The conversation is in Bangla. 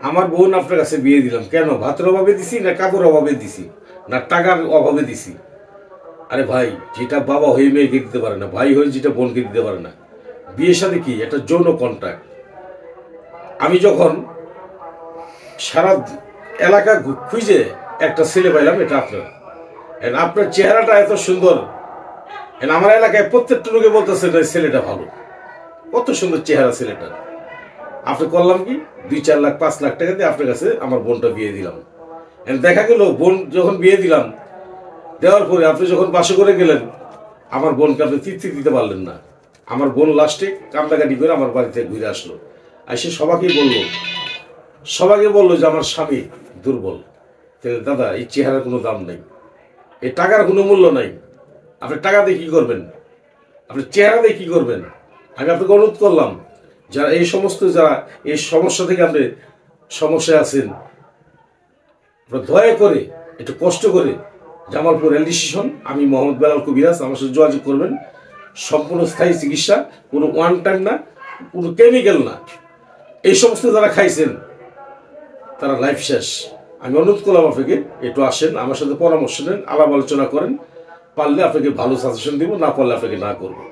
আমার বোন আপনার কাছে বিয়ে দিলাম কেন? ভাতের অভাবে দিছি না কাপড় অভাবে দিছি না টাকার অভাবে দিছি? আরে ভাই, যেটা বাবা হয়ে মেয়েকে দিতে পারে না, ভাই হয়ে যেটা বোনকে দিতে পারে না, বিয়ের সাথে কি একটা যৌন কন্ট্রাক্ট। আমি যখন সারা এলাকা খুঁজে একটা ছেলে পাইলাম, এটা আপনার। আপনার চেহারাটা এত সুন্দর, আমার এলাকায় প্রত্যেকটা লোকে বলতেছে ছেলেটা ভালো, কত সুন্দর চেহারা ছেলেটা। আপনি করলাম কি 2-4 লাখ 5 লাখ টাকা দিয়ে আপনার কাছে আমার বোনটা বিয়ে দিলাম। দেখা গেল বোন যখন বিয়ে দিলাম, দেওয়ার পরে আপনি যখন বাসে করে গেলেন, আমার বোনকে আপনি তৃপ্তি দিতে পারলেন না। আমার বোন লাস্টে কান্দাকাটি করে আমার বাড়িতে ঘুরে আসলো, এসে সবাইকে বললো যে আমার স্বামী দুর্বল। তাহলে দাদা, এই চেহারার কোনো দাম নেই, এই টাকার কোনো মূল্য নাই। আপনি টাকা দিয়ে কী করবেন? আপনি চেহারা দিয়ে কী করবেন? আমি আপনাকে অনুরোধ করলাম, যারা এই সমস্যা থেকে আপনি সমস্যায় আছেন, দয়া করে একটু কষ্ট করে জামালপুর রেল স্টেশন, আমি মোহাম্মদ বেলাল কবিরাজ, আমার সাথে যোগাযোগ করবেন। সম্পূর্ণ স্থায়ী চিকিৎসা, কোনো ওয়ান টাইম না, কোনো কেমিক্যাল না। এই সমস্ত যারা খাইছেন তারা লাইফ শেষ। আমি অনুরোধ করলাম আপনাকে একটু আসেন, আমার সাথে পরামর্শ নেন, আলাপ আলোচনা করেন। পারলে আপনাকে ভালো সাজেশন দিব, না পারলে আপনাকে না করবো।